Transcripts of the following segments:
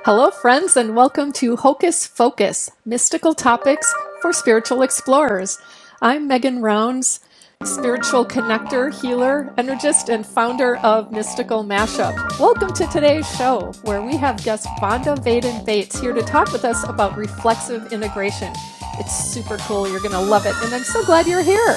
Hello, friends, and welcome to Hocus Focus, Mystical Topics for Spiritual Explorers. I'm Megan Rounds, spiritual connector, healer, energist, and founder of Mystical Mashup. Welcome to today's show, where we have guest Vonda Vaden Bates here to talk with us about reflexive integration. It's super cool. You're going to love it, and I'm so glad you're here.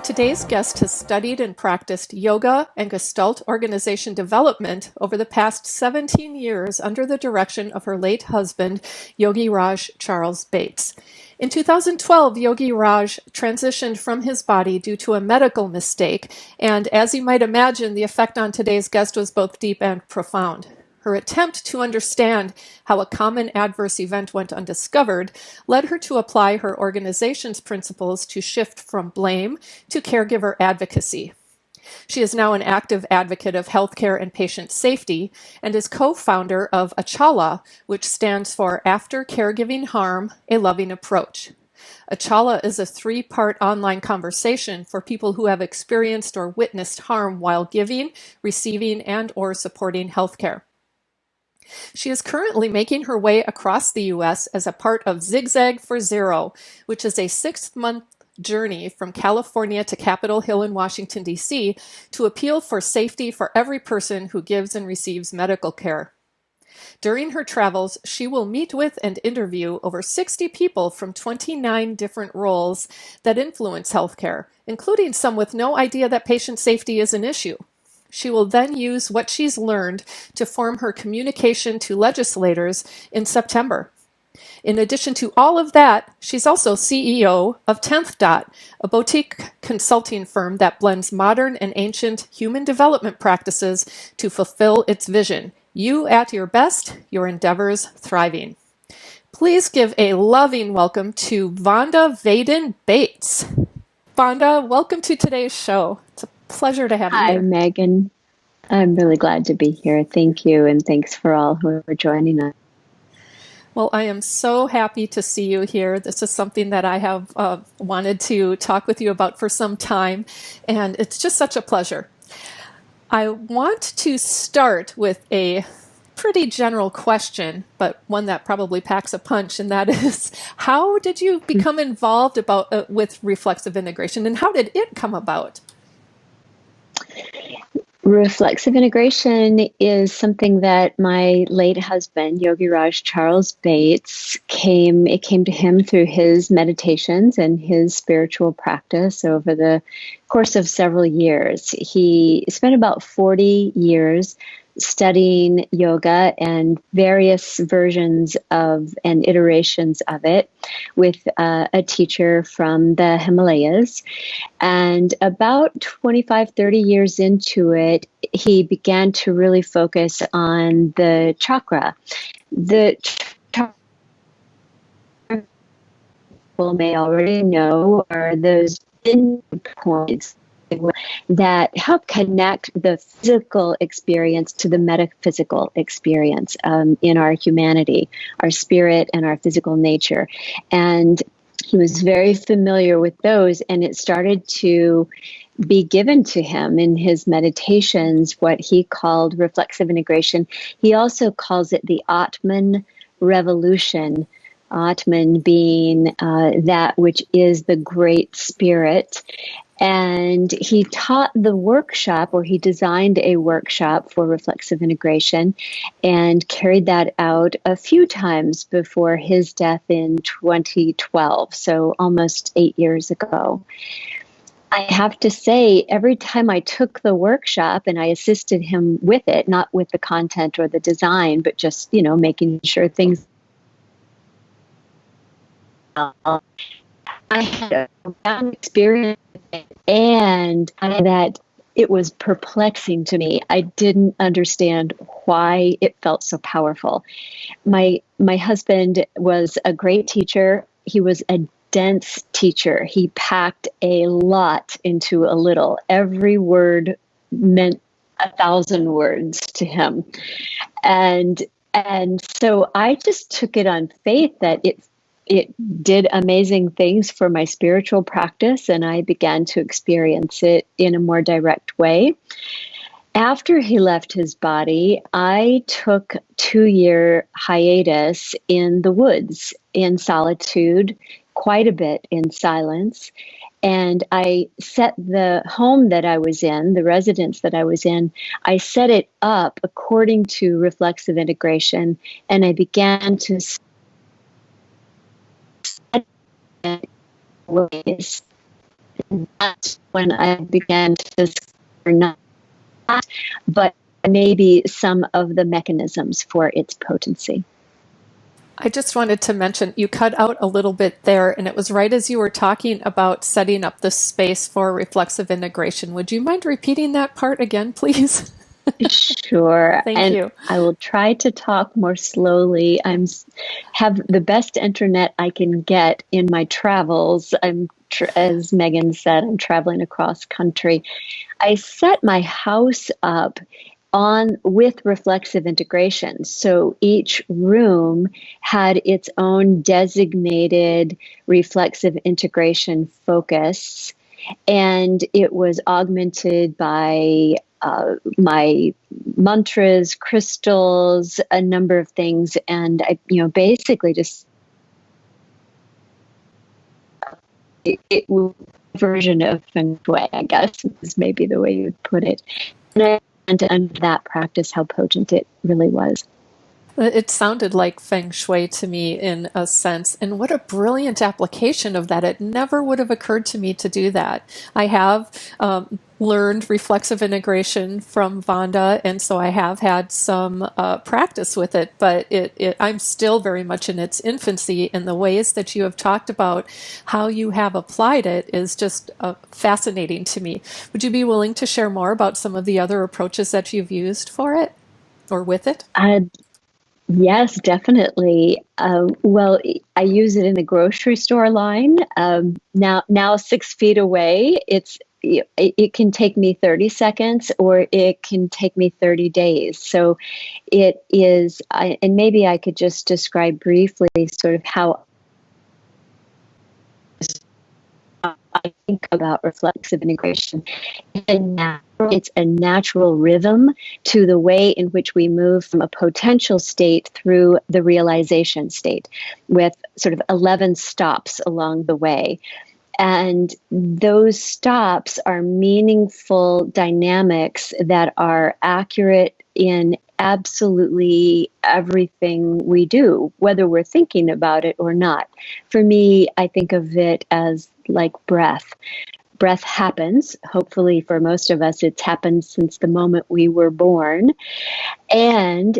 Today's guest has studied and practiced yoga and Gestalt organization development over the past 17 years under the direction of her late husband, Yogi Raj Charles Bates. In 2012, Yogi Raj transitioned from his body due to a medical mistake, and as you might imagine, the effect on today's guest was both deep and profound. Her attempt to understand how a common adverse event went undiscovered led her to apply her organization's principles to shift from blame to caregiver advocacy. She is now an active advocate of healthcare and patient safety and is co-founder of Achala, which stands for After Caregiving Harm, a Loving Approach. Achala is a 3-part online conversation for people who have experienced or witnessed harm while giving, receiving, and or supporting healthcare. She is currently making her way across the U.S. as a part of Zigzag for Zero, which is a 6-month journey from California to Capitol Hill in Washington, D.C., to appeal for safety for every person who gives and receives medical care. During her travels, she will meet with and interview over 60 people from 29 different roles that influence healthcare, including some with no idea that patient safety is an issue. She will then use what she's learned to form her communication to legislators in September. In addition to all of that, she's also CEO of 10th Dot, a boutique consulting firm that blends modern and ancient human development practices to fulfill its vision. You at your best, your endeavors thriving. Please give a loving welcome to Vonda Vaden Bates. Vonda, welcome to today's show. It's a pleasure to have you here. Hi, Megan. I'm really glad to be here. Thank you, and thanks for all who are joining us. Well, I am so happy to see you here. This is something that I have wanted to talk with you about for some time, and it's just such a pleasure. I want to start with a pretty general question, but one that probably packs a punch, and that is, how did you become involved with reflexive integration, and how did it come about? Reflexive integration is something that my late husband, Yogi Raj Charles Bates, it came to him through his meditations and his spiritual practice over the course of several years. He spent about 40 years studying yoga and various versions of and iterations of it with a teacher from the Himalayas. And about 25, 30 years into it, he began to really focus on the chakra. The chakra, people may already know, are those points that help connect the physical experience to the metaphysical experience in our humanity, our spirit, and our physical nature. And he was very familiar with those, and it started to be given to him in his meditations, what he called reflexive integration. He also calls it the Atman Revolution, Atman being that which is the great spirit. And he taught the workshop, or he designed a workshop for reflexive integration and carried that out a few times before his death in 2012, so almost 8 years ago. I have to say, every time I took the workshop and I assisted him with it, not with the content or the design, but just, making sure things. I had a profound experience and that it was perplexing to me. I didn't understand why it felt so powerful. My husband was a great teacher. He was a dense teacher. He packed a lot into a little. Every word meant 1,000 words to him. And so I just took it on faith that it did amazing things for my spiritual practice, and I began to experience it in a more direct way. After he left his body, I took a 2-year hiatus in the woods, in solitude, quite a bit in silence. And I set the home that I was in, the residence that I was in, I set it up according to reflexive integration. And I began to set it ways. And that's when I began to discover not that, but maybe some of the mechanisms for its potency. I just wanted to mention, you cut out a little bit there, and it was right as you were talking about setting up the space for reflexive integration. Would you mind repeating that part again, please? Sure. Thank you. I will try to talk more slowly. Have the best internet I can get in my travels. As Megan said, I'm traveling across country. I set my house up with reflexive integration. So each room had its own designated reflexive integration focus, and it was augmented by my mantras, crystals, a number of things, and I, basically just it was a version of feng shui, I guess is maybe the way you would put it. And I to under that practice how potent it really was. It sounded like feng shui to me in a sense, and what a brilliant application of that. It never would have occurred to me to do that. I have learned reflexive integration from Vonda, and so I have had some practice with it, but I'm still very much in its infancy, and the ways that you have talked about how you have applied it is just fascinating to me. Would you be willing to share more about some of the other approaches that you've used for it or with it? Yes, definitely. Well, I use it in the grocery store line. Now 6 feet away, it can take me 30 seconds or it can take me 30 days. So it is, and maybe I could just describe briefly sort of how I think about reflexive integration. It's a natural rhythm to the way in which we move from a potential state through the realization state, with sort of 11 stops along the way. And those stops are meaningful dynamics that are accurate in absolutely everything we do, whether we're thinking about it or not. For me, I think of it as like breath. Breath happens. Hopefully, for most of us, it's happened since the moment we were born. And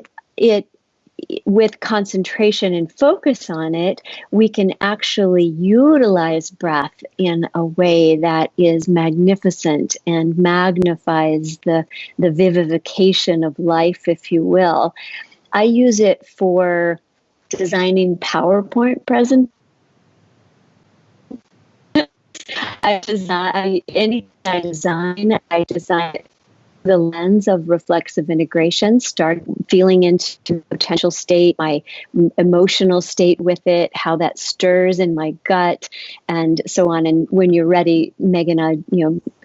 with concentration and focus on it, we can actually utilize breath in a way that is magnificent and magnifies the vivification of life, if you will. I use it for designing PowerPoint presentations. I design it the lens of reflexive integration, start feeling into potential state, my emotional state with it, how that stirs in my gut, and so on. And when you're ready, Megan, I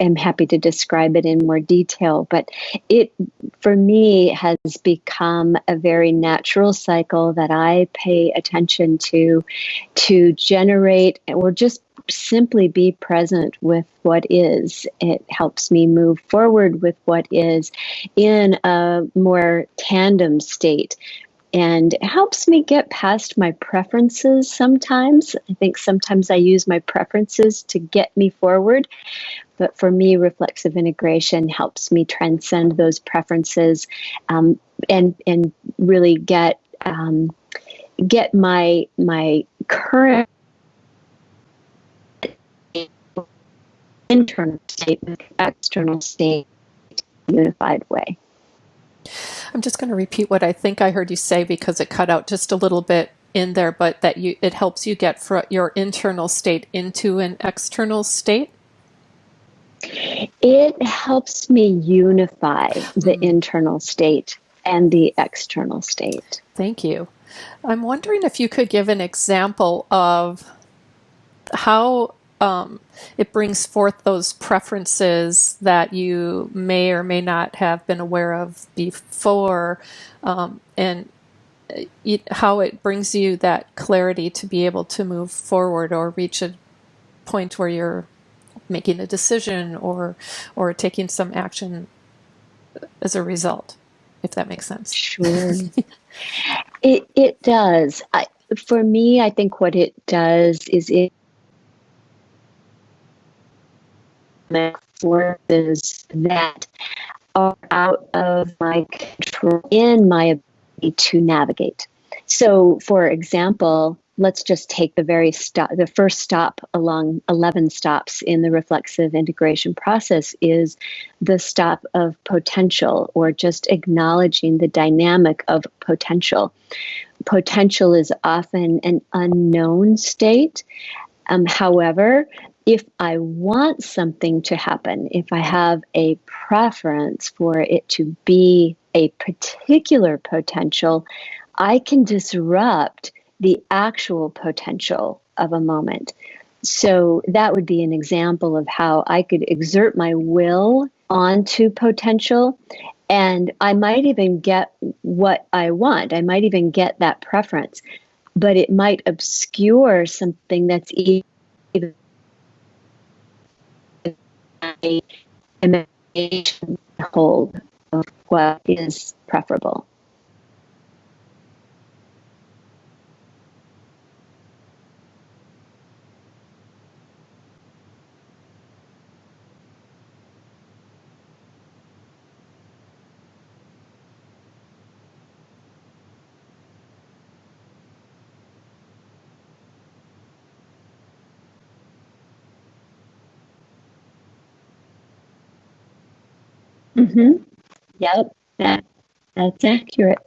am happy to describe it in more detail. But it, for me, has become a very natural cycle that I pay attention to generate or just simply be present with what is. It helps me move forward with what is in a more tandem state, and it helps me get past my preferences sometimes. I think sometimes I use my preferences to get me forward, but for me, reflexive integration helps me transcend those preferences, and really get my current internal state with external state in a unified way. I'm just going to repeat what I think I heard you say because it cut out just a little bit in there, but that it helps you get your internal state into an external state? It helps me unify the internal state and the external state. Thank you. I'm wondering if you could give an example of how it brings forth those preferences that you may or may not have been aware of before, and how it brings you that clarity to be able to move forward or reach a point where you're making a decision or taking some action as a result, if that makes sense. Sure. It does. For me, I think what it does is it forces that are out of my control in my ability to navigate. So, for example, let's just take the first stop along 11 stops in the reflexive integration process is the stop of potential, or just acknowledging the dynamic of potential. Potential is often an unknown state. However, if I want something to happen, if I have a preference for it to be a particular potential, I can disrupt the actual potential of a moment. So that would be an example of how I could exert my will onto potential, and I might even get what I want. I might even get that preference, but it might obscure something that's even a imagination hold of what is preferable. Mm-hmm. Yep, that's accurate.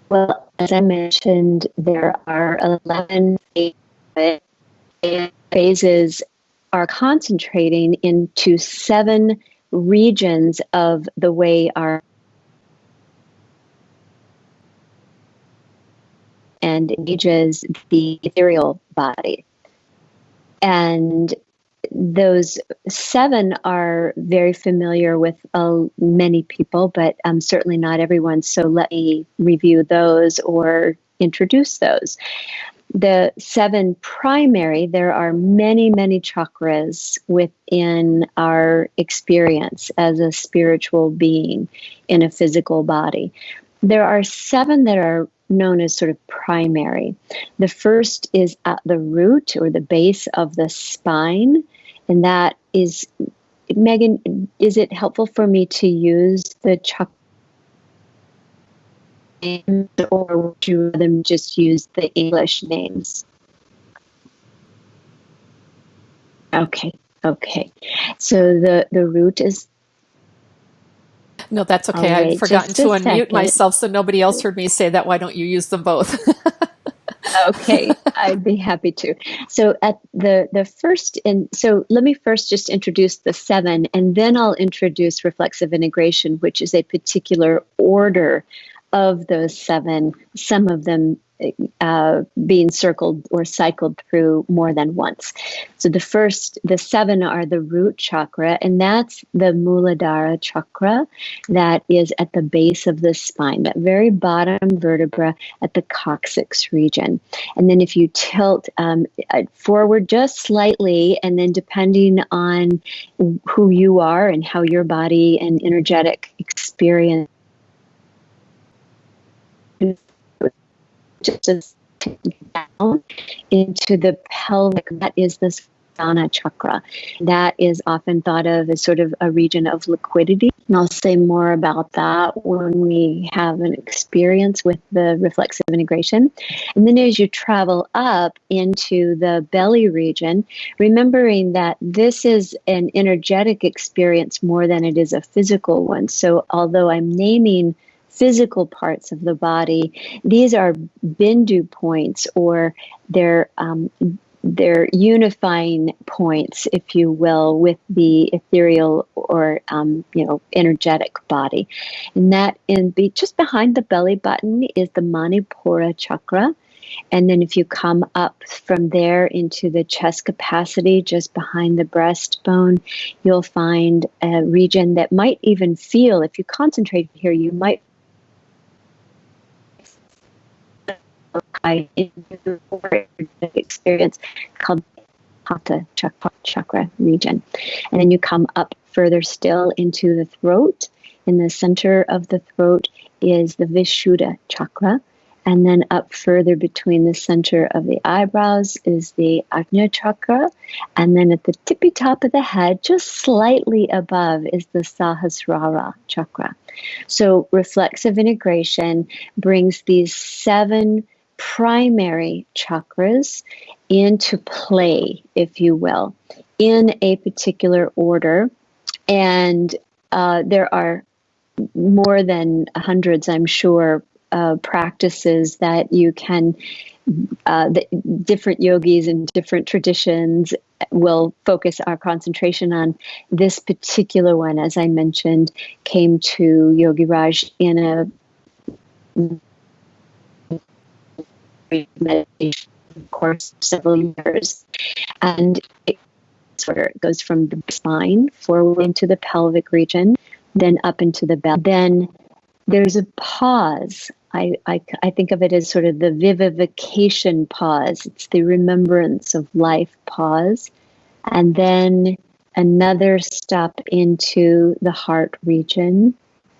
Well, as I mentioned, there are 11 phases are concentrating into 7 regions of the way our and engages the ethereal body. And those 7 are very familiar with many people, but certainly not everyone. So let me review those or introduce those. The 7 primary, there are many, many chakras within our experience as a spiritual being in a physical body. There are 7 that are known as sort of primary. The first is at the root or the base of the spine, and that is, Megan, is it helpful for me to use the chakra names, or would you rather just use the English names? Okay. So the root is. No, that's okay. I'd forgotten to unmute myself, so nobody else heard me say that. Why don't you use them both? Okay, I'd be happy to. So at the first, and so let me first just introduce the 7, and then I'll introduce reflexive integration, which is a particular order of those 7, some of them being circled or cycled through more than once. So the 7 are the root chakra, and that's the Muladhara chakra that is at the base of the spine, that very bottom vertebra at the coccyx region. And then if you tilt forward just slightly, and then depending on who you are and how your body and energetic experience just down into the pelvic, that is this Anahata Chakra. That is often thought of as sort of a region of liquidity. And I'll say more about that when we have an experience with the reflexive integration. And then as you travel up into the belly region, remembering that this is an energetic experience more than it is a physical one. So although I'm naming physical parts of the body, these are bindu points, or they're unifying points, if you will, with the ethereal or energetic body. And that just behind the belly button is the Manipura chakra. And then if you come up from there into the chest capacity, just behind the breastbone, you'll find a region that might even feel, if you concentrate here, you might experience called Anahata Chakra region. And then you come up further still into the throat. In the center of the throat is the Vishuddha Chakra. And then up further between the center of the eyebrows is the Ajna Chakra. And then at the tippy top of the head, just slightly above, is the Sahasrara Chakra. So reflexive integration brings these 7 primary chakras into play, if you will, in a particular order. And there are more than hundreds, I'm sure, practices that you can, the different yogis and different traditions will focus our concentration on. This particular one, as I mentioned, came to Yogi Raj in a meditation course several years, and it goes from the spine forward into the pelvic region, then up into the belly. Then there's a pause. I think of it as sort of the vivification pause. It's the remembrance of life pause. And then another step into the heart region.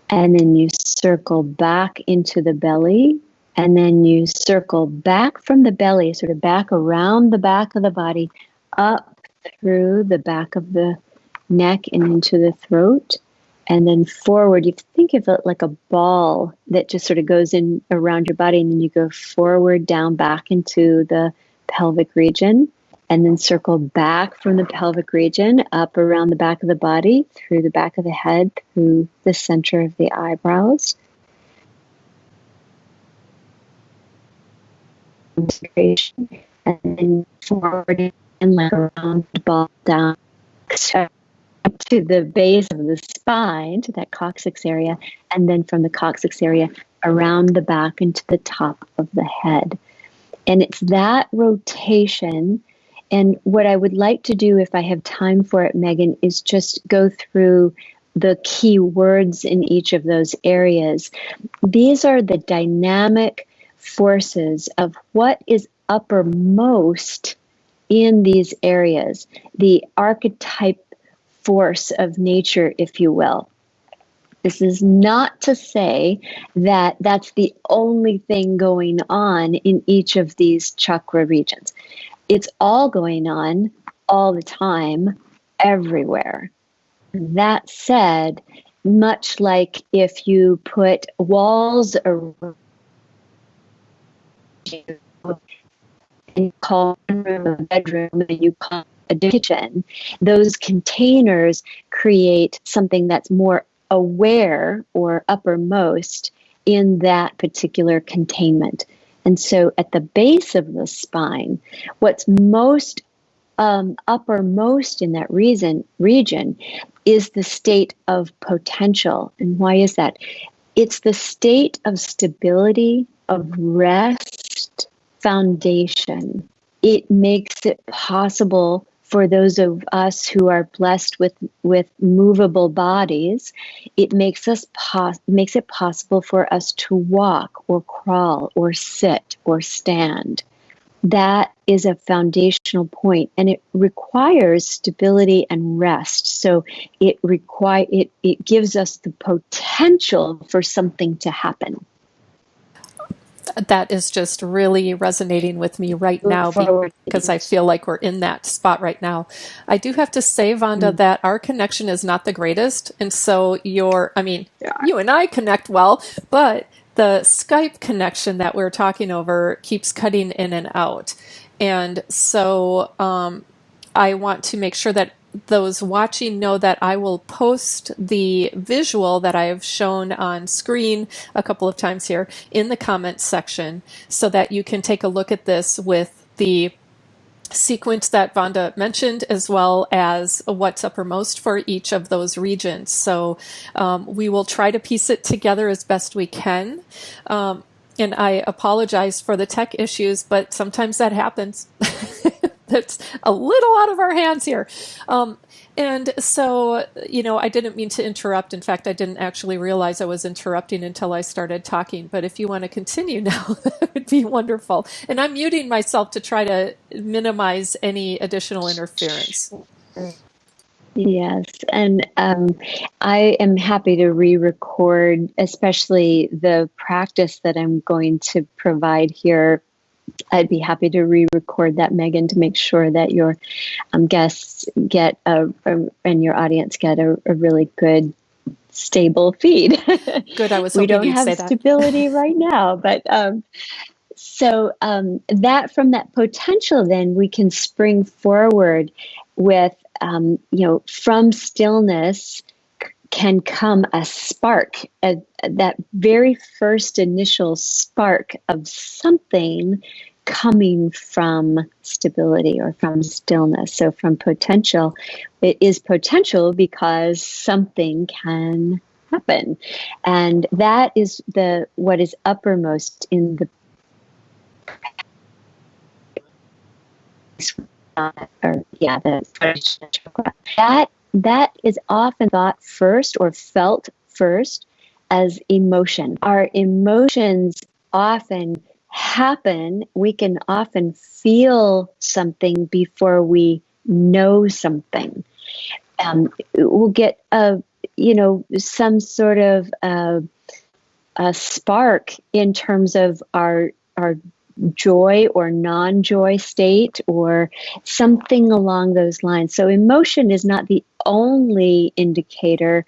And then you circle back into the belly. And then you circle back from the belly, sort of back around the back of the body, up through the back of the neck and into the throat. And then forward, you think of it like a ball that just sort of goes in around your body, and then you go forward, down, back into the pelvic region, and then circle back from the pelvic region, up around the back of the body, through the back of the head, through the center of the eyebrows. And then forward and like a round ball down to the base of the spine, to that coccyx area, and then from the coccyx area around the back and to the top of the head. And it's that rotation. And what I would like to do, if I have time for it, Megan, is just go through the key words in each of those areas. These are the dynamic forces of what is uppermost in these areas, the archetype force of nature, if you will. This is not to say that that's the only thing going on in each of these chakra regions. It's all going on all the time, everywhere. That said, much like if you put walls around you and you call one room a bedroom and you call a kitchen, those containers create something that's more aware or uppermost in that particular containment. And so at the base of the spine, what's most uppermost in that region is the state of potential. And why is that? It's the state of stability, of rest, foundation. It makes it possible for those of us who are blessed with movable bodies. It makes it possible for us to walk or crawl or sit or stand. That is a foundational point, and it requires stability and rest. So it gives us the potential for something to happen. That is just really resonating with me right Move now forward. because I feel like we're in that spot right now. I do have to say, Vonda, that our connection is not the greatest. And so you and I connect well, but the Skype connection that we're talking over keeps cutting in and out. And so I want to make sure that those watching know that I will post the visual that I have shown on screen a couple of times here in the comments section so that you can take a look at this with the sequence that Vonda mentioned, as well as what's uppermost for each of those regions. So we will try to piece it together as best we can. And I apologize for the tech issues, but sometimes that happens. That's a little out of our hands here. And so, I didn't mean to interrupt. In fact, I didn't actually realize I was interrupting until I started talking. But if you want to continue now, that would be wonderful. And I'm muting myself to try to minimize any additional interference. Yes, and I am happy to re-record, especially the practice that I'm going to provide here. I'd be happy to re-record that, Megan, to make sure that your guests get and your audience get a really good, stable feed. Good, I was we hoping don't you'd have say that. stability right now, but so that from that potential, then we can spring forward with from stillness can come a spark, that very first initial spark of something coming from stability or from stillness. So from potential, it is potential because something can happen. And that is what is uppermost in the the chakra. That is often thought first or felt first as emotion. Our emotions often happen. We can often feel something before we know something. We'll get some sort of a spark in terms of our joy or non-joy state or something along those lines. So emotion is not the only indicator,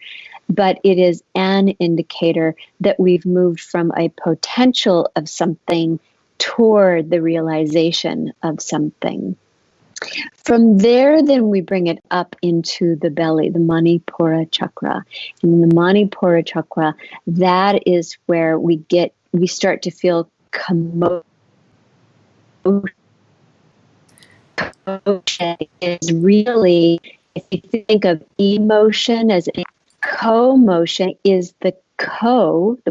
but it is an indicator that we've moved from a potential of something toward the realization of something. From there, then we bring it up into the belly, the Manipura chakra. And the Manipura chakra, that is where we start to feel commotion. Commotion is really, if you think of emotion as a co-motion, is the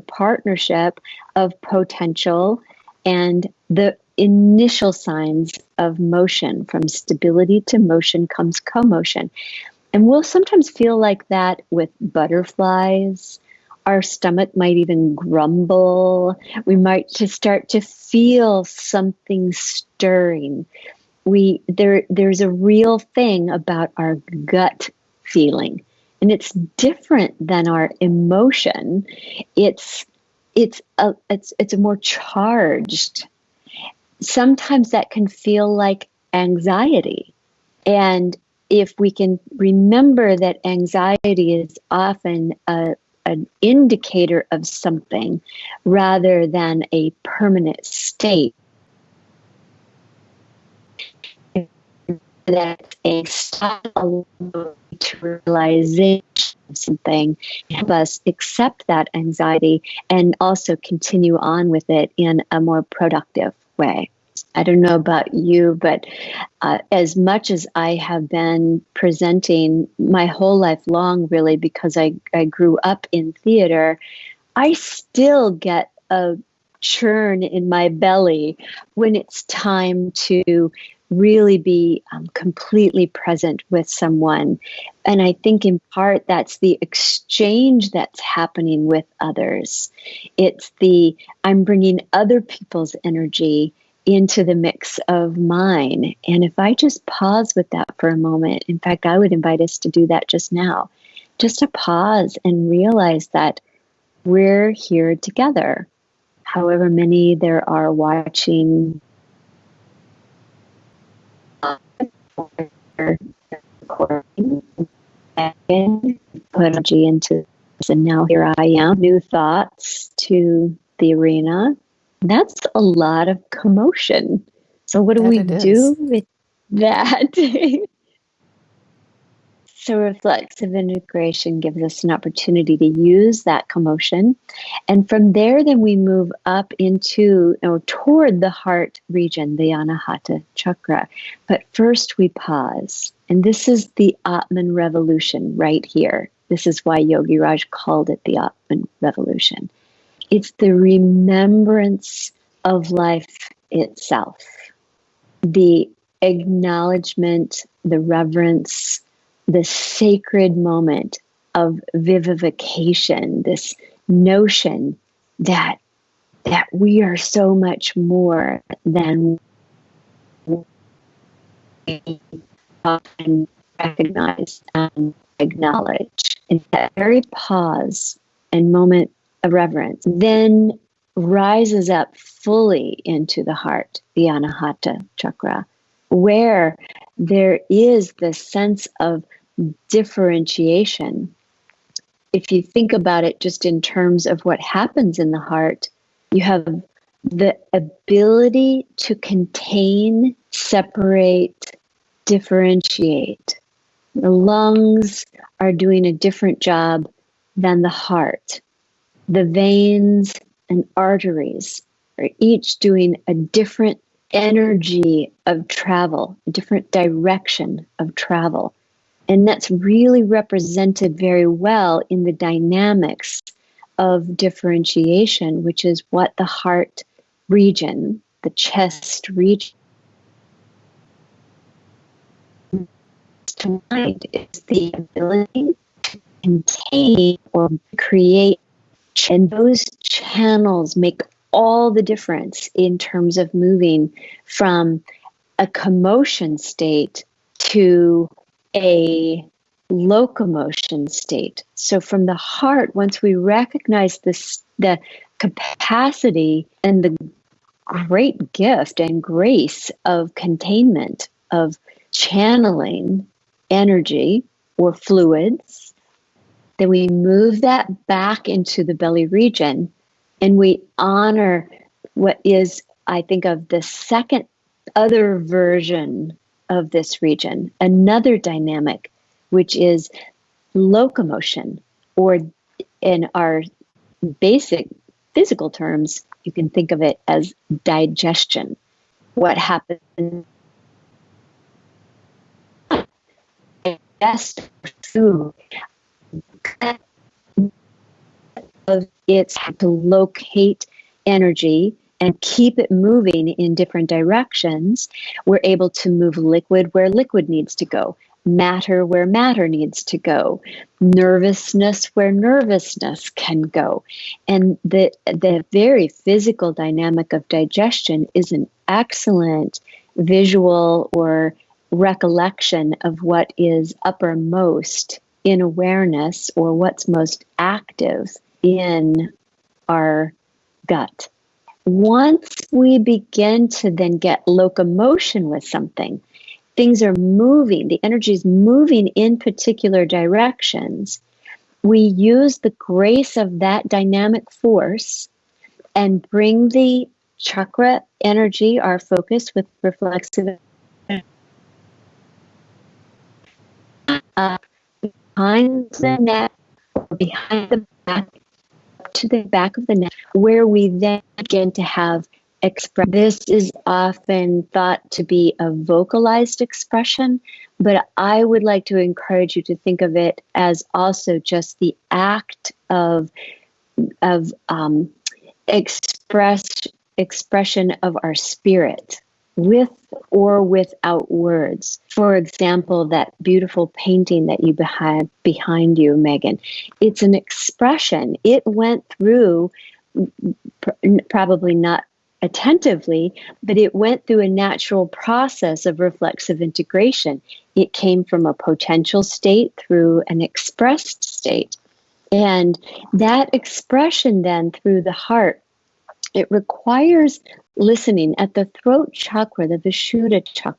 partnership of potential and the initial signs of motion. From stability to motion comes commotion. And we'll sometimes feel like that with butterflies. Our stomach might even grumble. We might just start to feel something stirring. There's a real thing about our gut feeling, and it's different than our emotion. It's a more charged. Sometimes that can feel like anxiety, and if we can remember that anxiety is often an indicator of something rather than a permanent state, that's a style to realization of something, help us accept that anxiety and also continue on with it in a more productive way. I don't know about you, but as much as I have been presenting my whole life long, really, because I grew up in theater, I still get a churn in my belly when it's time to really be completely present with someone. And I think in part that's the exchange that's happening with others. It's I'm bringing other people's energy into the mix of mine. And if I just pause with that for a moment, in fact, I would invite us to do that just now, just to pause and realize that we're here together. however many there are watching recording, and put energy into this. And now here I am, new thoughts to the arena. That's a lot of commotion. So what do we do with that? So reflexive integration gives us an opportunity to use that commotion. And from there, then we move up into, toward the heart region, the Anahata Chakra. But first we pause. And this is the Atman Revolution right here. This is why Yogi Raj called it the Atman Revolution. It's the remembrance of life itself, the acknowledgement, the reverence, the sacred moment of vivification, this notion that we are so much more than we often recognize and acknowledge. In that very pause and moment of reverence, then rises up fully into the heart, the Anahata Chakra, where there is the sense of differentiation. If you think about it just in terms of what happens in the heart, you have the ability to contain, separate, differentiate. The lungs are doing a different job than the heart. The veins and arteries are each doing a different energy of travel, a different direction of travel. And that's really represented very well in the dynamics of differentiation, which is what the heart region, the chest region, to mind is the ability to contain or create. And those channels make all the difference in terms of moving from a commotion state to a locomotion state. So from the heart, once we recognize this, the capacity and the great gift and grace of containment, of channeling energy or fluids, then we move that back into the belly region and we honor what is, I think, of the second other version of this region, another dynamic, which is locomotion, or in our basic physical terms, you can think of it as digestion. What happens? Digest food. It's to locate energy and keep it moving in different directions. We're able to move liquid where liquid needs to go, matter where matter needs to go, nervousness where nervousness can go. And the very physical dynamic of digestion is an excellent visual or recollection of what is uppermost in awareness, or what's most active in our gut. Once we begin to then get locomotion with something, things are moving, the energy is moving in particular directions, we use the grace of that dynamic force and bring the chakra energy, our focus with reflexive up behind the neck, or behind the back, to the back of the neck, where we then begin to have express. This is often thought to be a vocalized expression, but I would like to encourage you to think of it as also just the act of expression of our spirit, with or without words. For example, that beautiful painting that you have behind you, Megan, it's an expression. It went through, probably not attentively, but it went through a natural process of reflexive integration. It came from a potential state through an expressed state. And that expression then through the heart It requires listening at the throat chakra, the Vishuddha chakra.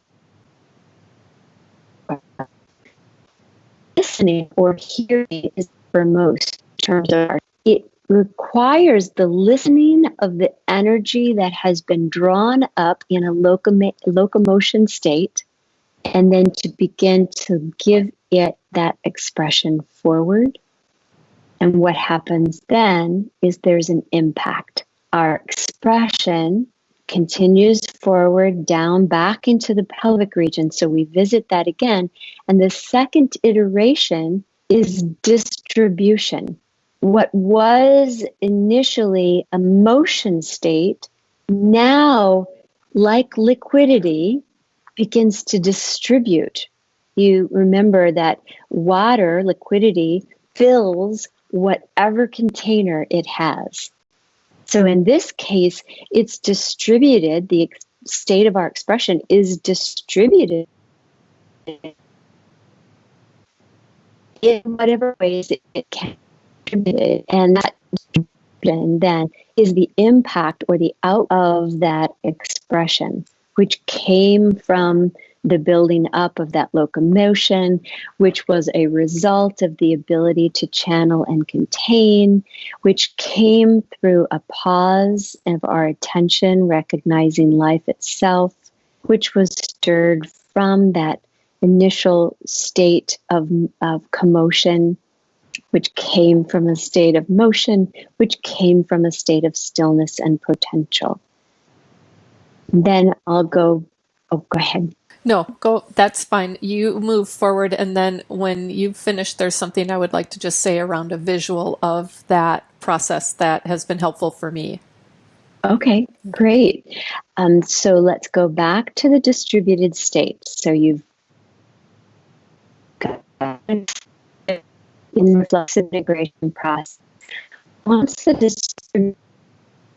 Listening or hearing is for most terms of art. It requires the listening of the energy that has been drawn up in a locomotion state, and then to begin to give it that expression forward. And what happens then is there's an impact. Our expression continues forward, down, back into the pelvic region. So we visit that again. And the second iteration is distribution. What was initially a motion state now, like liquidity, begins to distribute. You remember that water, liquidity, fills whatever container it has. So in this case, it's distributed, the state of our expression is distributed in whatever ways it can be distributed. And that then is the impact or the out of that expression, which came from the building up of that locomotion, which was a result of the ability to channel and contain, which came through a pause of our attention, recognizing life itself, which was stirred from that initial state of commotion, which came from a state of motion, which came from a state of stillness and potential. Then I'll go ahead. No, go. That's fine. You move forward, and then when you've finished, there's something I would like to just say around a visual of that process that has been helpful for me. Okay, great. So let's go back to the distributed state. So you've got in the reflexive integration process. Once the distribution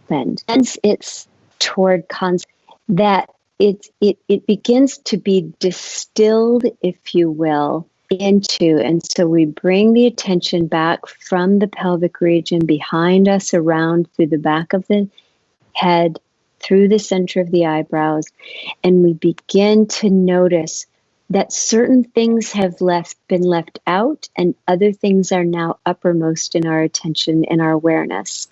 ends, it's toward concept that it begins to be distilled, if you will, into, and so we bring the attention back from the pelvic region behind us, around through the back of the head, through the center of the eyebrows, and we begin to notice that certain things have been left out and other things are now uppermost in our attention and our awareness.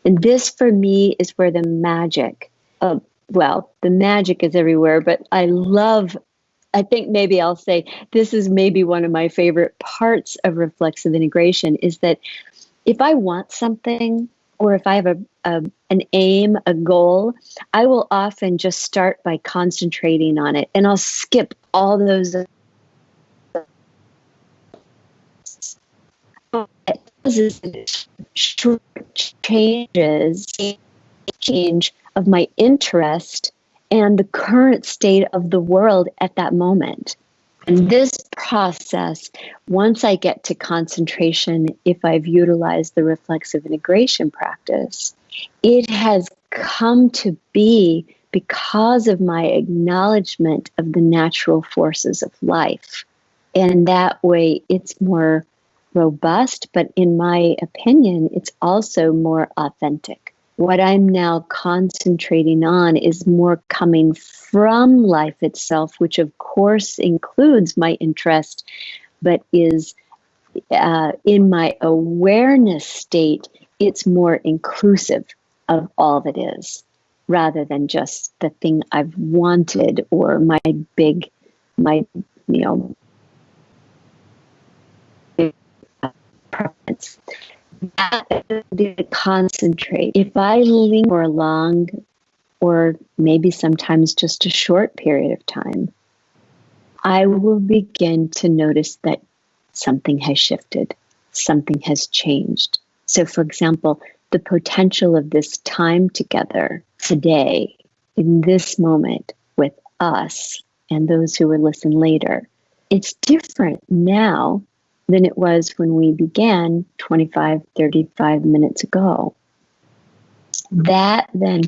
And this, for me, is where the magic of, well, the magic is everywhere, but I think maybe I'll say this is maybe one of my favorite parts of reflexive integration, is that if I want something, or if I have an aim, a goal, I will often just start by concentrating on it, and I'll skip all those short change of my interest and the current state of the world at that moment. And this process, once I get to concentration, if I've utilized the reflexive integration practice, it has come to be because of my acknowledgement of the natural forces of life. And that way it's more robust, but in my opinion, it's also more authentic. What I'm now concentrating on is more coming from life itself, which of course includes my interest, but is in my awareness state, it's more inclusive of all that is, rather than just the thing I've wanted or my preference. To concentrate. If I linger for a long, or maybe sometimes just a short period of time, I will begin to notice that something has shifted, something has changed. So, for example, the potential of this time together today, in this moment with us and those who will listen later, it's different now than it was when we began 25, 35 minutes ago. That then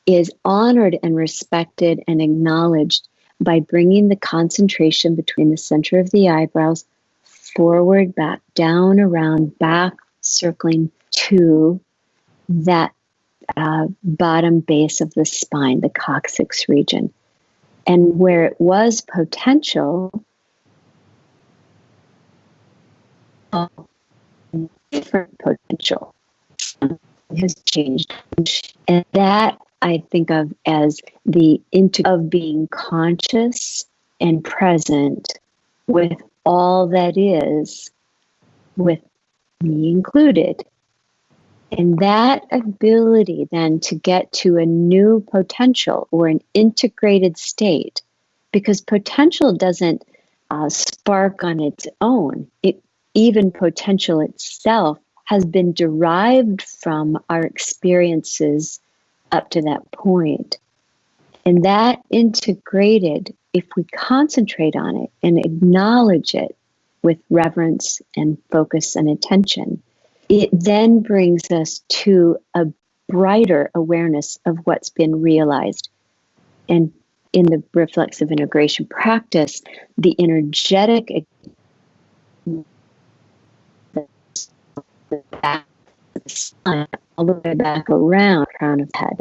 is honored and respected and acknowledged by bringing the concentration between the center of the eyebrows forward, back, down, around, back, circling to that bottom base of the spine, the coccyx region. And where it was potential, different potential has changed. And that I think of as the of being conscious and present with all that is, with me included. And that ability then to get to a new potential or an integrated state, because potential doesn't spark on its own. Even potential itself has been derived from our experiences up to that point. And that integrated, if we concentrate on it and acknowledge it with reverence and focus and attention, it then brings us to a brighter awareness of what's been realized. And in the reflexive integration practice, the energetic back of the spine, all the way back around the crown of the head,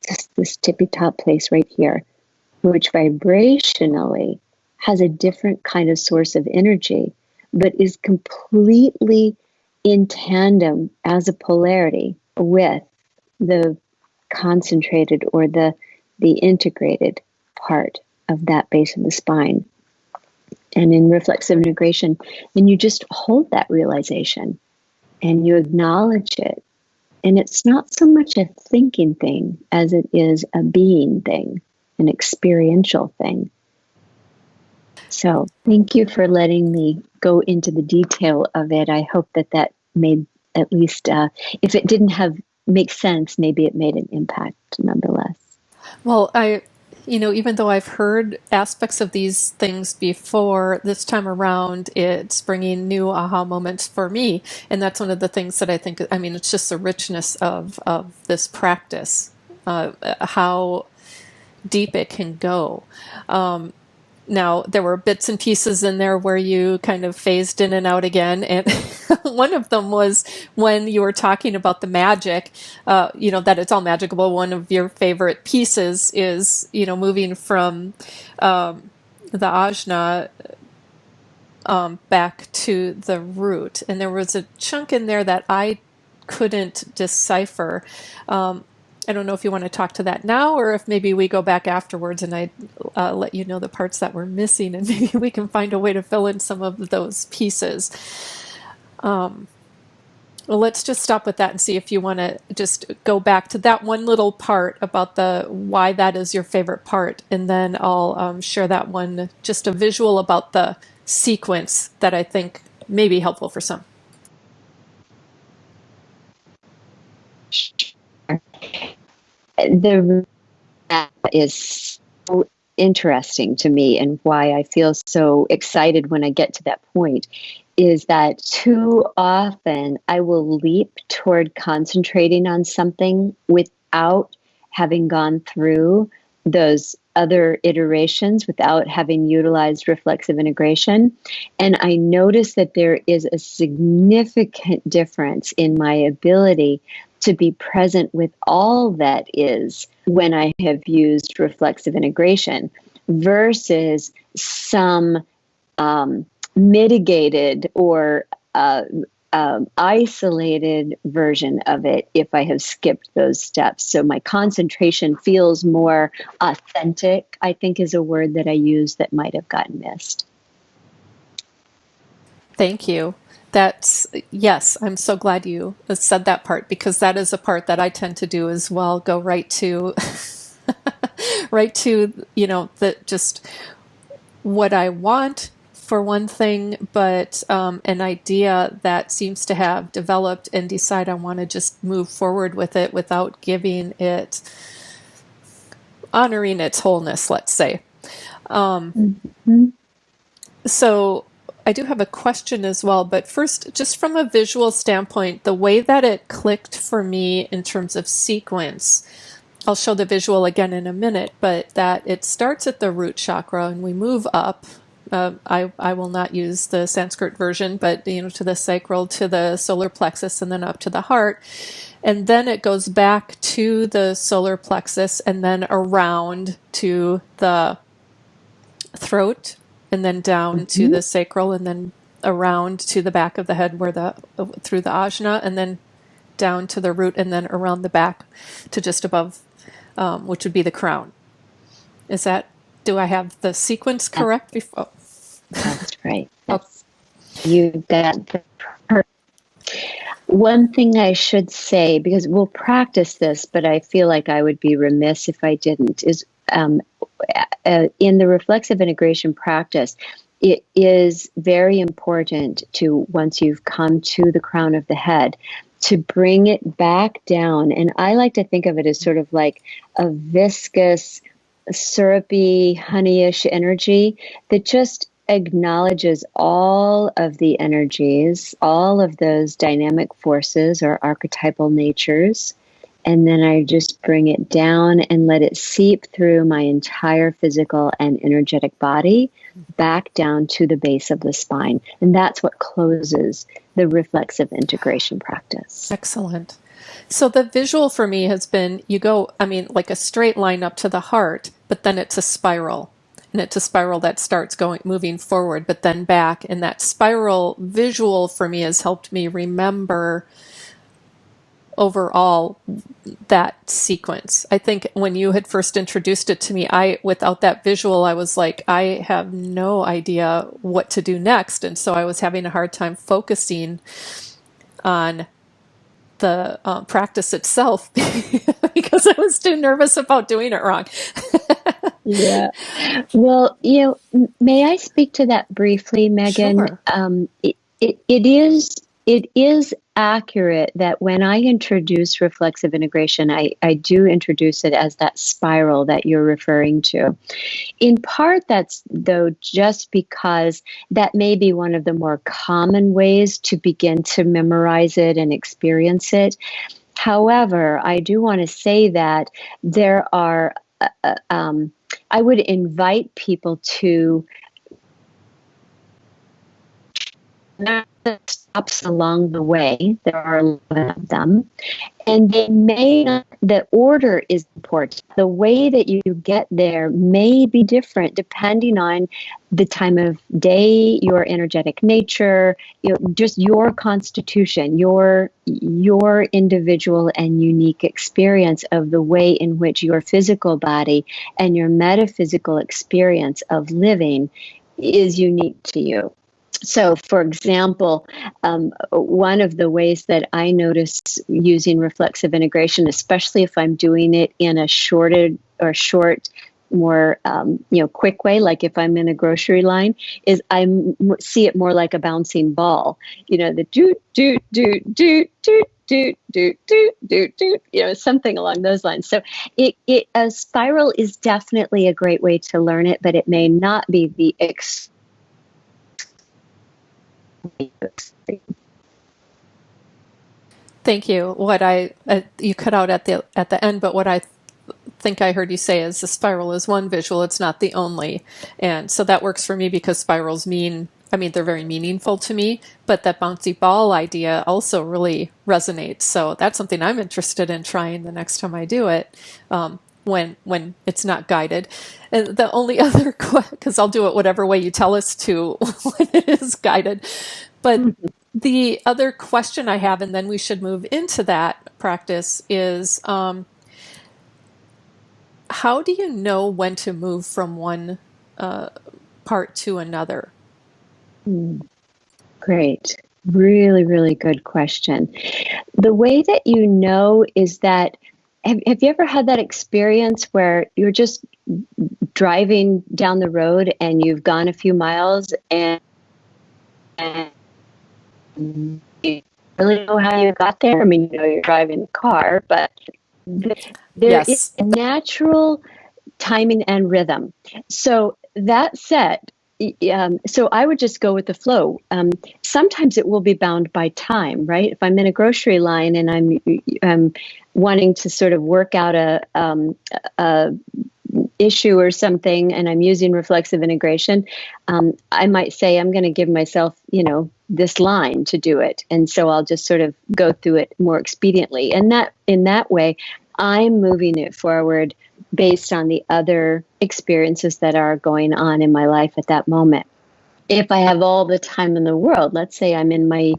just this tippy top place right here, which vibrationally has a different kind of source of energy, but is completely in tandem as a polarity with the concentrated or the integrated part of that base of the spine. And in reflexive integration, and you just hold that realization and you acknowledge it. And it's not so much a thinking thing as it is a being thing, an experiential thing. So thank you for letting me go into the detail of it. I hope that made at least, if it didn't make sense, maybe it made an impact nonetheless. Well, even though I've heard aspects of these things before, this time around, it's bringing new aha moments for me. And that's one of the things that I think, it's just the richness of this practice, how deep it can go. Now, there were bits and pieces in there where you kind of phased in and out again. And one of them was when you were talking about the magic, that it's all magical. One of your favorite pieces is, moving from the ajna back to the root. And there was a chunk in there that I couldn't decipher. I don't know if you want to talk to that now, or if maybe we go back afterwards and I let you know the parts that were missing, and maybe we can find a way to fill in some of those pieces. Well, let's just stop with that and see if you want to just go back to that one little part about why that is your favorite part, and then I'll share that one, just a visual about the sequence that I think may be helpful for some. That is so interesting to me, and why I feel so excited when I get to that point is that too often I will leap toward concentrating on something without having gone through those other iterations, without having utilized reflexive integration. And I notice that there is a significant difference in my ability to be present with all that is when I have used reflexive integration versus some mitigated or isolated version of it if I have skipped those steps. So my concentration feels more authentic, I think, is a word that I use that might have gotten missed. Thank you. Yes, I'm so glad you said that part, because that is a part that I tend to do as well. Go right to, just what I want for one thing, but an idea that seems to have developed, and decide I want to just move forward with it without honoring its wholeness, let's say. So I do have a question as well, but first, just from a visual standpoint, the way that it clicked for me in terms of sequence, I'll show the visual again in a minute, but that it starts at the root chakra and we move up I will not use the Sanskrit version, but to the sacral, to the solar plexus, and then up to the heart. And then it goes back to the solar plexus and then around to the throat and then down to the sacral and then around to the back of the head through the ajna and then down to the root and then around the back to just above, which would be the crown. Do I have the sequence correct before? That's right. You've got the perfect. One thing I should say, because we'll practice this, but I feel like I would be remiss if I didn't, is in the reflexive integration practice, it is very important to, once you've come to the crown of the head, to bring it back down. And I like to think of it as sort of like a viscous, syrupy, honeyish energy that just acknowledges all of the energies, all of those dynamic forces or archetypal natures. And then I just bring it down and let it seep through my entire physical and energetic body back down to the base of the spine. And that's what closes the reflexive integration practice. Excellent. So the visual for me has been, like a straight line up to the heart, but then it's a spiral. And it's a spiral that starts moving forward, but then back. And that spiral visual for me has helped me remember overall that sequence. I think when you had first introduced it to me, without that visual, I was like, I have no idea what to do next. And so I was having a hard time focusing on the practice itself because I was too nervous about doing it wrong. Yeah. Well, may I speak to that briefly, Megan? Sure. It is accurate that when I introduce reflexive integration, I do introduce it as that spiral that you're referring to. In part, that's though just because that may be one of the more common ways to begin to memorize it and experience it. However, I do want to say that there are, I would invite people to stops along the way. There are 11 of them. And they may not, the order is important. The way that you get there may be different depending on the time of day, your energetic nature, just your constitution, your individual and unique experience of the way in which your physical body and your metaphysical experience of living is unique to you. So, for example, one of the ways that I notice using reflexive integration, especially if I'm doing it in a short, more quick way, like if I'm in a grocery line, is I see it more like a bouncing ball. The doot doot doot doot doot doot doot doot doot, something along those lines. So, a spiral is definitely a great way to learn it, but it may not be the Thank you. What you cut out at the end, but what I think I heard you say is the spiral is one visual, it's not the only. And so that works for me because spirals they're very meaningful to me, but that bouncy ball idea also really resonates. So that's something I'm interested in trying the next time I do it, when it's not guided. And the only other, because I'll do it whatever way you tell us to when it is guided. But the other question I have, and then we should move into that practice, is how do you know when to move from one part to another? Great. Really, really good question. The way that you know is that, have you ever had that experience where you're just driving down the road and you've gone a few miles and you really know how you got there? I mean, you're driving a car, but there is a natural timing and rhythm. So that said, so I would just go with the flow. Sometimes it will be bound by time, right? If I'm in a grocery line and I'm wanting to sort of work out a issue or something and I'm using reflexive integration, I might say I'm going to give myself, this line to do it. And so I'll just sort of go through it more expediently. And that in that way, I'm moving it forward based on the other experiences that are going on in my life at that moment. If I have all the time in the world, let's say I'm in my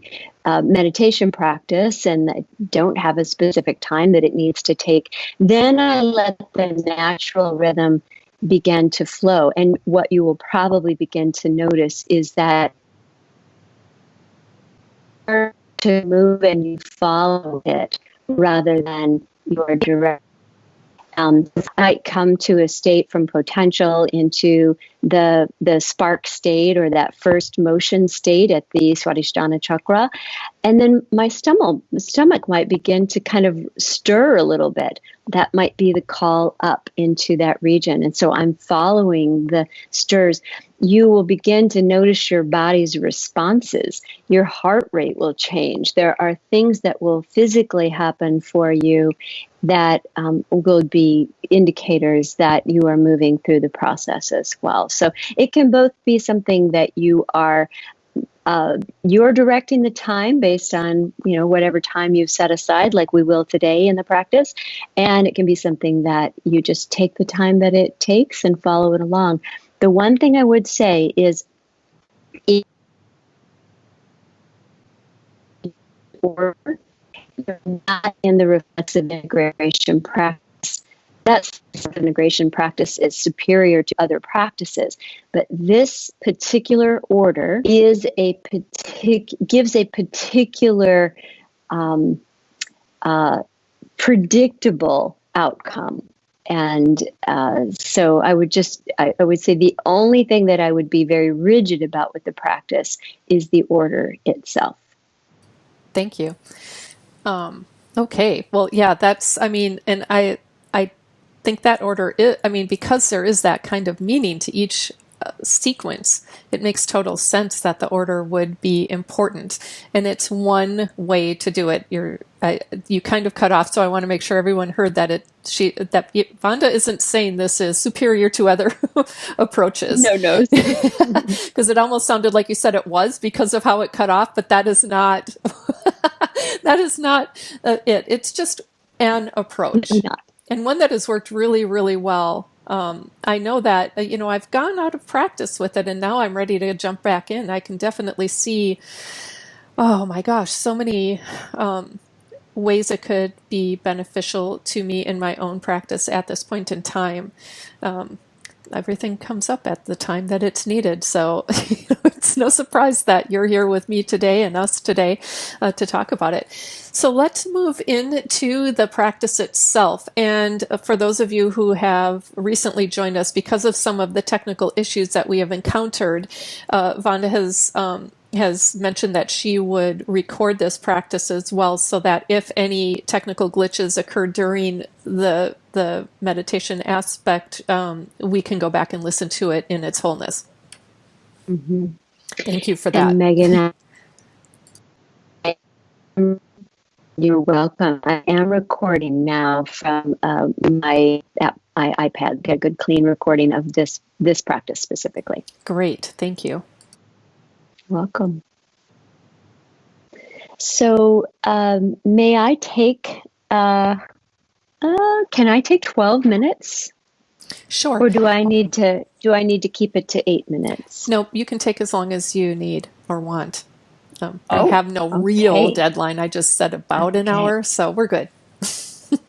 meditation practice and I don't have a specific time that it needs to take, then I let the natural rhythm begin to flow. And what you will probably begin to notice is that to move and you follow it rather than your direct. Might come to a state from potential into the spark state or that first motion state at the Swadhisthana chakra. And then my stomach might begin to kind of stir a little bit. That might be the call up into that region. And so I'm following the stirs. You will begin to notice your body's responses. Your heart rate will change. There are things that will physically happen for you that will be indicators that you are moving through the process as well. So it can both be something that you are you're directing the time based on whatever time you've set aside, like we will today in the practice, and it can be something that you just take the time that it takes and follow it along. The one thing I would say is, or not in the reflexive integration practice. That integration practice is superior to other practices, but this particular order gives a particular predictable outcome. And so I would say the only thing that I would be very rigid about with the practice is the order itself. Thank you. Okay. Well, yeah, and I think that order because there is that kind of meaning to each sequence, it makes total sense that the order would be important. And it's one way to do it. You kind of cut off, so I want to make sure everyone heard that Vonda isn't saying this is superior to other approaches. No. Because it almost sounded like you said it was because of how it cut off, but that is not that is not it. It's just an approach. And one that has worked really, really well. I know that, I've gone out of practice with it and now I'm ready to jump back in. I can definitely see, oh my gosh, so many ways it could be beneficial to me in my own practice at this point in time. Everything comes up at the time that it's needed. So it's no surprise that you're here with me today and us today to talk about it. So let's move into the practice itself. And for those of you who have recently joined us, because of some of the technical issues that we have encountered, Vonda has mentioned that she would record this practice as well, so that if any technical glitches occur during the meditation aspect, we can go back and listen to it in its wholeness. Mm-hmm. Thank you for that. And Megan, you're welcome. I am recording now from my iPad. Get a good clean recording of this practice specifically. Great, thank you. Welcome. So, may I take? Can I take 12 minutes? Sure. Or do I need to keep it to 8 minutes? No, you can take as long as you need or want. I have no real deadline. I just said about an hour, so we're good.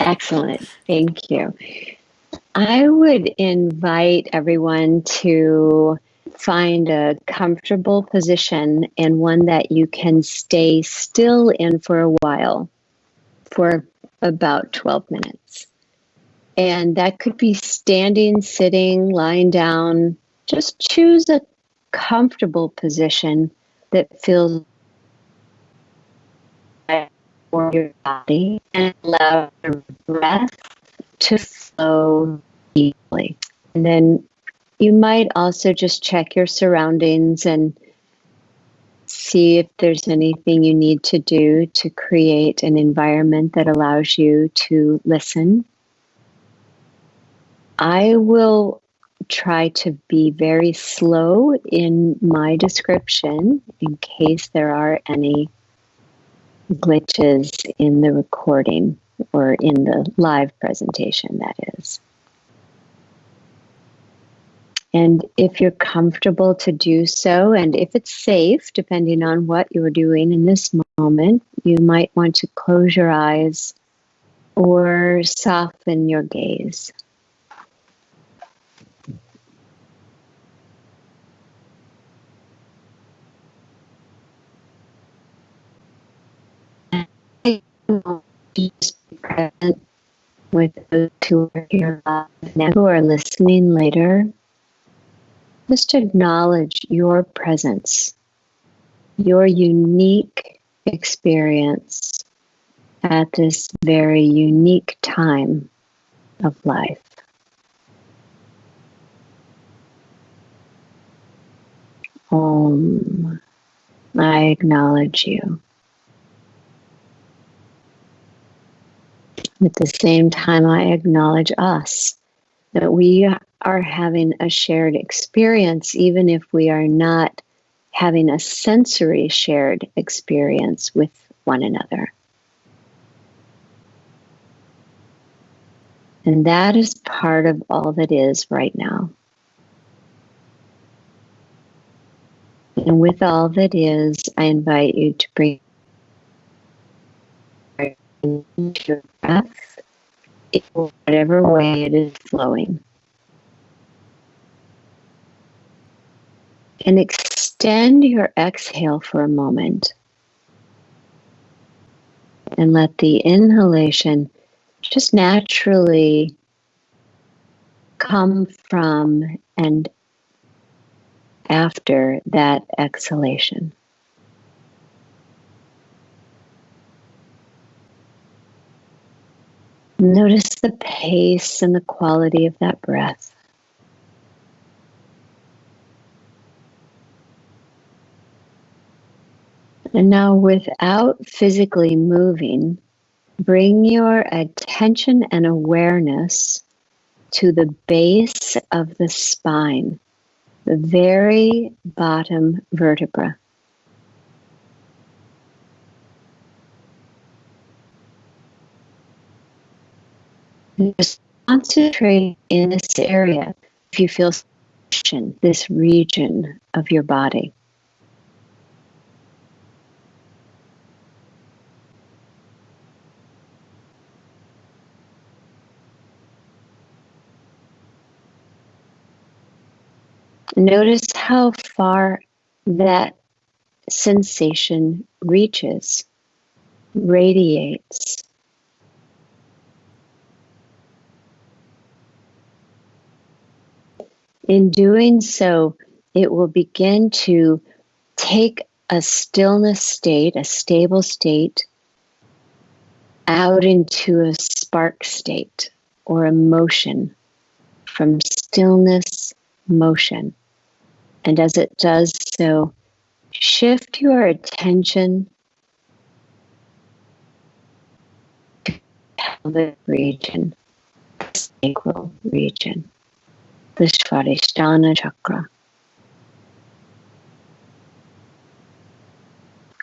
Excellent. Thank you. I would invite everyone to find a comfortable position and one that you can stay still in for a while, for about 12 minutes. And that could be standing, sitting, lying down. Just choose a comfortable position that feels for your body and allow your breath to flow deeply. And then you might also just check your surroundings and see if there's anything you need to do to create an environment that allows you to listen. I will try to be very slow in my description in case there are any glitches in the recording or in the live presentation, that is. And if you're comfortable to do so, and if it's safe, depending on what you're doing in this moment, you might want to close your eyes or soften your gaze. Just be present with those who are here live now, who are listening later. Just acknowledge your presence, your unique experience at this very unique time of life. Om, I acknowledge you. At the same time, I acknowledge us, that we are having a shared experience, even if we are not having a sensory shared experience with one another. And that is part of all that is right now. And with all that is, I invite you to bring your breath in whatever way it is flowing. And extend your exhale for a moment. And let the inhalation just naturally come from and after that exhalation. Notice the pace and the quality of that breath. And now, without physically moving, bring your attention and awareness to the base of the spine, the very bottom vertebra. Just concentrate in this area if you feel this region of your body. Notice how far that sensation reaches, radiates. In doing so, it will begin to take a stillness state, a stable state, out into a spark state or a motion, from stillness, motion. And as it does so, shift your attention to the pelvic region, the sacral region, the Anahata Chakra.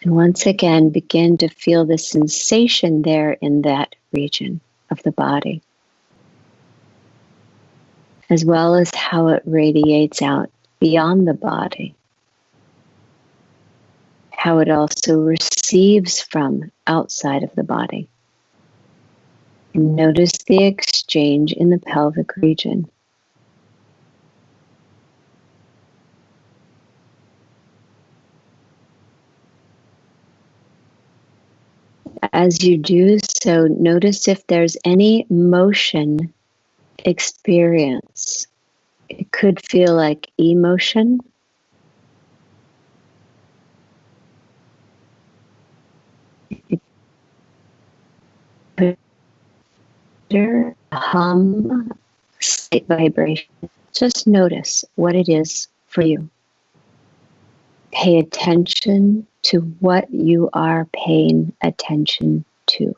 And once again, begin to feel the sensation there in that region of the body, as well as how it radiates out beyond the body, how it also receives from outside of the body. And notice the exchange in the pelvic region. As you do so, notice if there's any motion experience. It could feel like emotion. It could be hum, slight vibration. Just notice what it is for you. Pay attention to what you are paying attention to.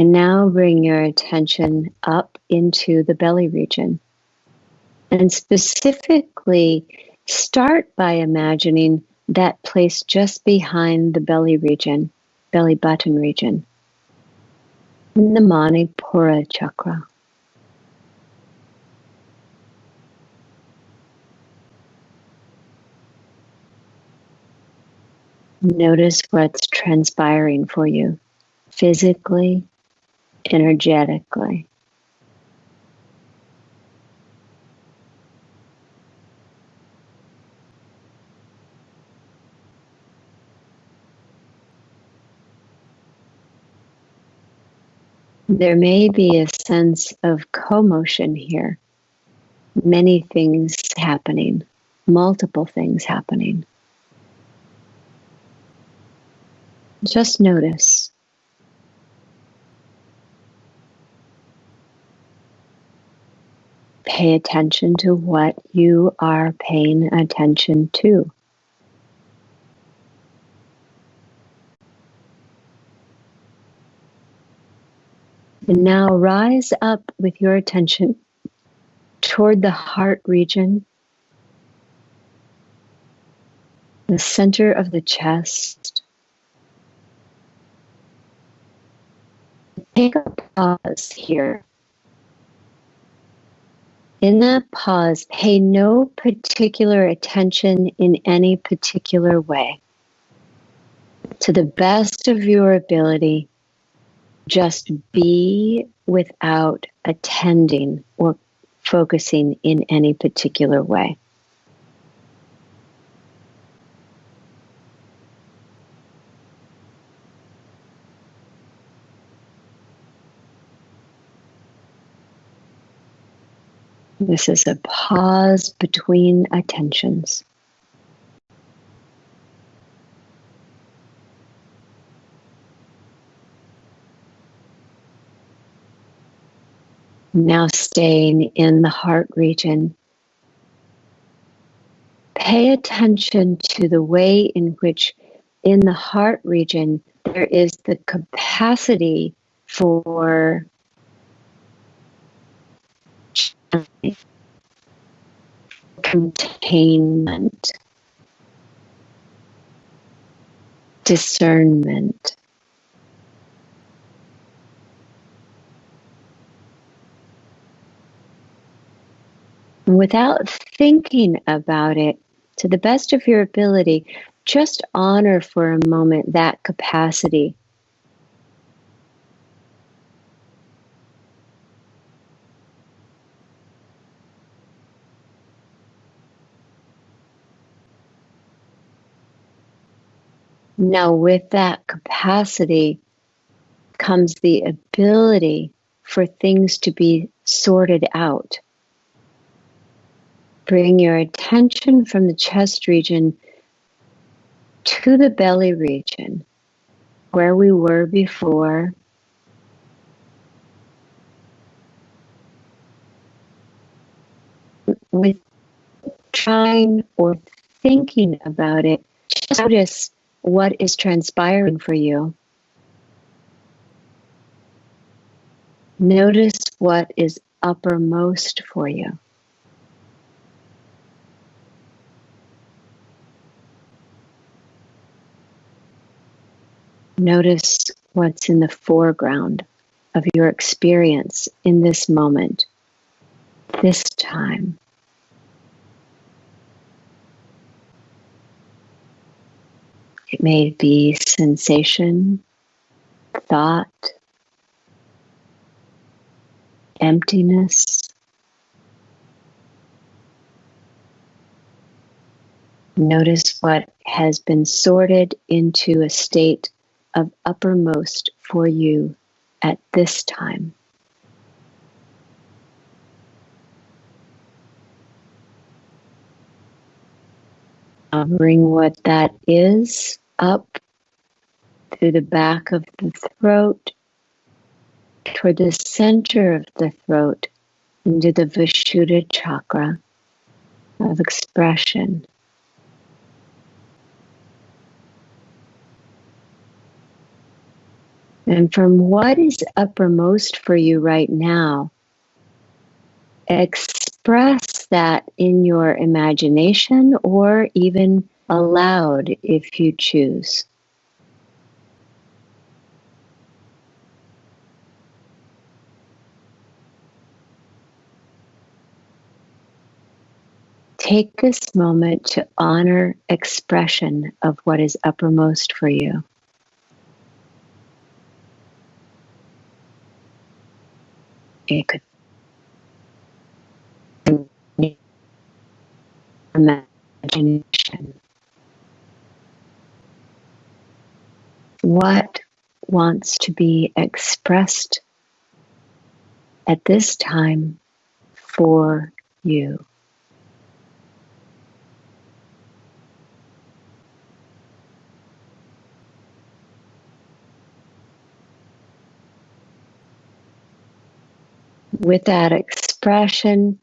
And now bring your attention up into the belly region. And specifically, start by imagining that place just behind the belly region, belly button region, in the Manipura chakra. Notice what's transpiring for you, physically, energetically. There may be a sense of commotion here, many things happening, multiple things happening. Just notice. Pay attention to what you are paying attention to. And now rise up with your attention toward the heart region, the center of the chest. Take a pause here. In that pause, pay no particular attention in any particular way. To the best of your ability, just be without attending or focusing in any particular way. This is a pause between attentions. Now staying in the heart region, pay attention to the way in which in the heart region there is the capacity for containment, discernment. Without thinking about it, to the best of your ability, just honor for a moment that capacity. Now, with that capacity comes the ability for things to be sorted out. Bring your attention from the chest region to the belly region, where we were before. With trying or thinking about it, just notice what is transpiring for you. Notice what is uppermost for you. Notice what's in the foreground of your experience in this moment, this time. It may be sensation, thought, emptiness. Notice what has been sorted into a state of uppermost for you at this time. Now bring what that is up through the back of the throat, toward the center of the throat, into the Vishuddha chakra of expression. And from what is uppermost for you right now, express that in your imagination or even aloud if you choose. Take this moment to honor expression of what is uppermost for you. It could be imagination. What wants to be expressed at this time for you? With that expression,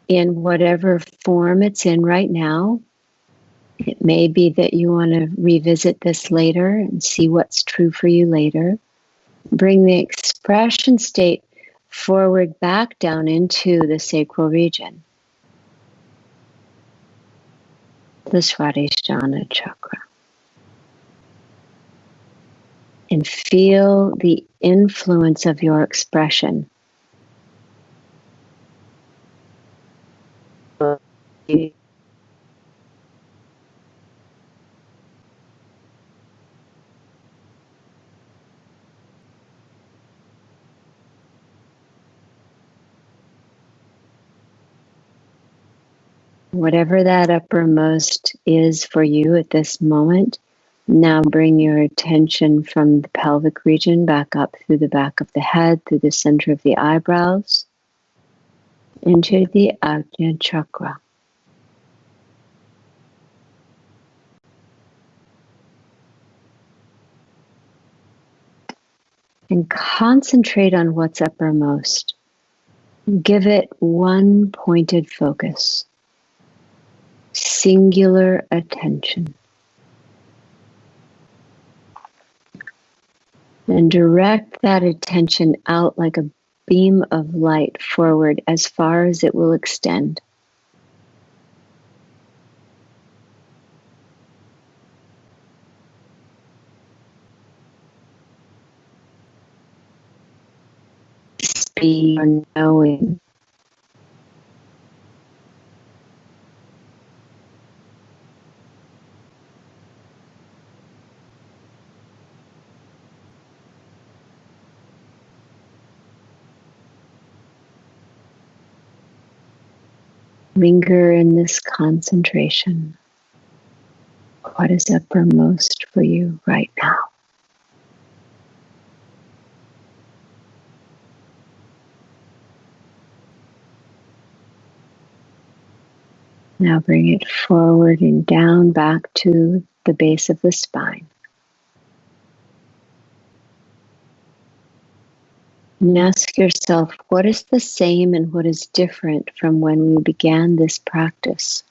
in whatever form it's in right now, it may be that you want to revisit this later and see what's true for you later. Bring the expression state forward back down into the sacral region, the Swadhisthana Chakra. And feel the influence of your expression. Whatever that uppermost is for you at this moment, now bring your attention from the pelvic region back up through the back of the head, through the center of the eyebrows, into the Atman Chakra. And concentrate on what's uppermost. Give it one pointed focus, singular attention. And direct that attention out like a beam of light forward as far as it will extend. Be your knowing. Linger in this concentration. What is uppermost for you right now? Now bring it forward and down back to the base of the spine. And ask yourself, what is the same and what is different from when we began this practice?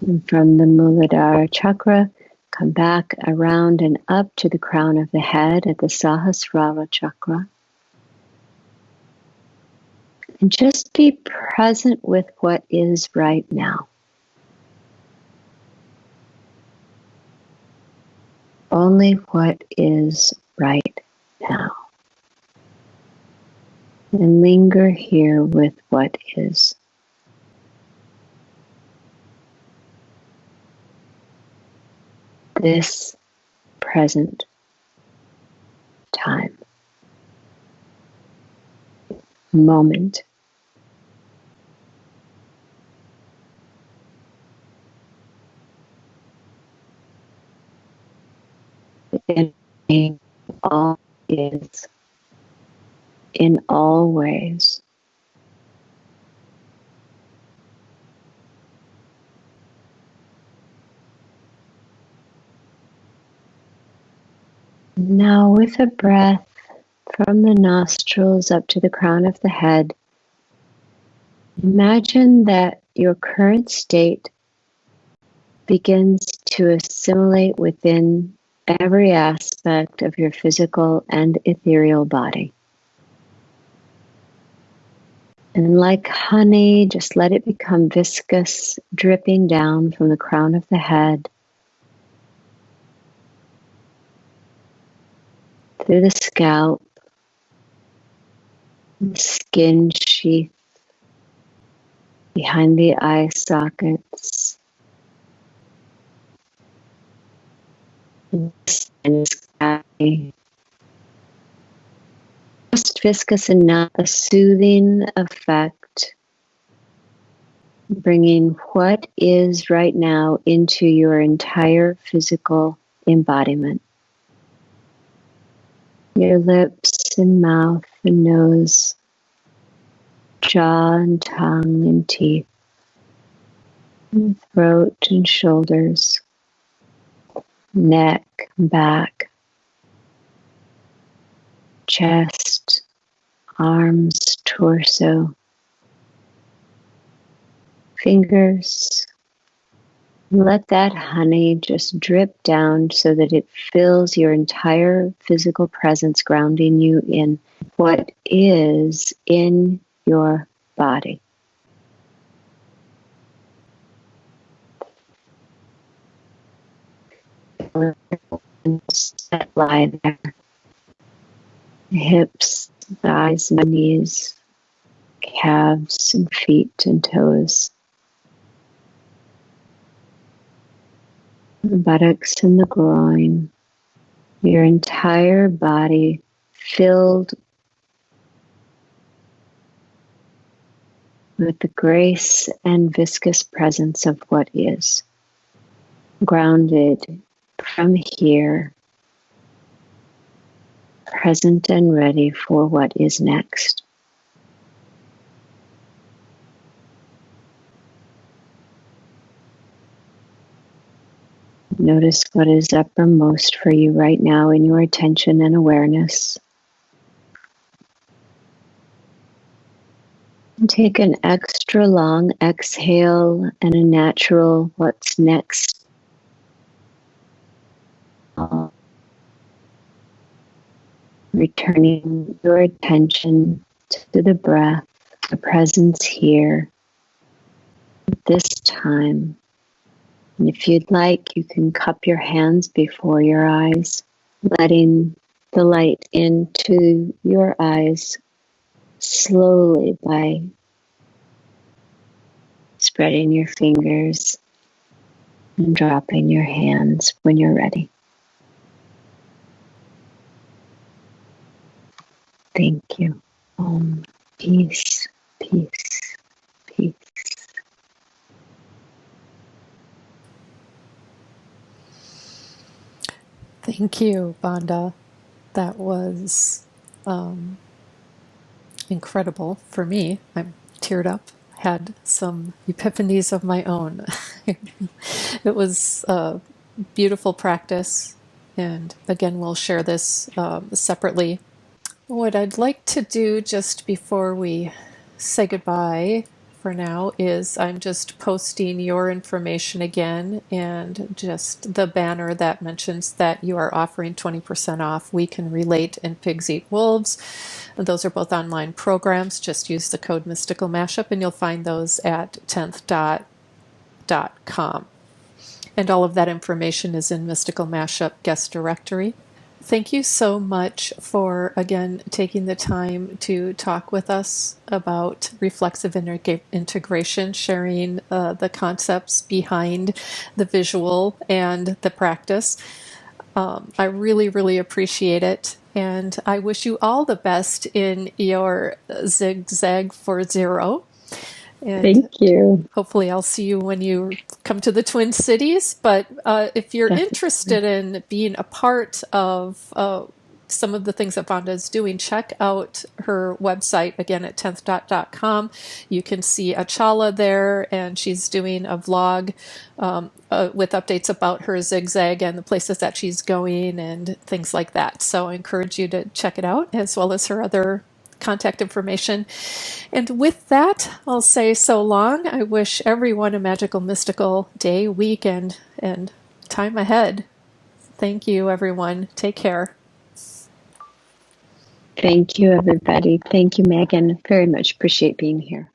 And from the Muladhara Chakra, come back around and up to the crown of the head at the Sahasrara Chakra. And just be present with what is right now. Only what is right now. And linger here with what is. This present time. Moment. In all is. In all ways. Now, with a breath from the nostrils up to the crown of the head, imagine that your current state begins to assimilate within every aspect of your physical and ethereal body. And like honey, just let it become viscous, dripping down from the crown of the head, through the scalp, the skin sheath, behind the eye sockets, and the sky. Just viscous enough, a soothing effect, bringing what is right now into your entire physical embodiment. Your lips and mouth and nose, jaw and tongue and teeth, and throat and shoulders, neck and back, chest, arms, torso, fingers. Let that honey just drip down so that it fills your entire physical presence, grounding you in what is in your body. That lie there. The hips, thighs, and knees, calves and feet and toes. The buttocks and the groin, your entire body filled with the grace and viscous presence of what is, grounded from here, present and ready for what is next. Notice what is uppermost for you right now in your attention and awareness. And take an extra long exhale and a natural what's next. Returning your attention to the breath, the presence here, this time. And if you'd like, you can cup your hands before your eyes, letting the light into your eyes slowly by spreading your fingers and dropping your hands when you're ready. Thank you. Peace, peace, peace. Thank you, Vonda. That was incredible for me. I'm teared up, had some epiphanies of my own. It was a beautiful practice. And again, we'll share this separately. What I'd like to do just before we say goodbye for now is I'm just posting your information again and just the banner that mentions that you are offering 20% off We Can Relate and Pigs Eat Wolves. Those are both online programs. Just use the code Mystical Mashup and you'll find those at 10th.com. And all of that information is in Mystical Mashup guest directory. Thank you so much for, again, taking the time to talk with us about reflexive integration, sharing the concepts behind the visual and the practice. I really, really appreciate it. And I wish you all the best in your zigzag for zero. And thank you. Hopefully I'll see you when you come to the Twin Cities. But if you're interested in being a part of some of the things that Vonda is doing, check out her website again at 10thdot.com. You can see Achala there, and she's doing a vlog with updates about her zigzag and the places that she's going and things like that. So I encourage you to check it out, as well as her other contact information. And with that, I'll say so long. I wish everyone a magical, mystical day, week, and time ahead. Thank you, everyone. Take care. Thank you, everybody. Thank you, Megan. Very much appreciate being here.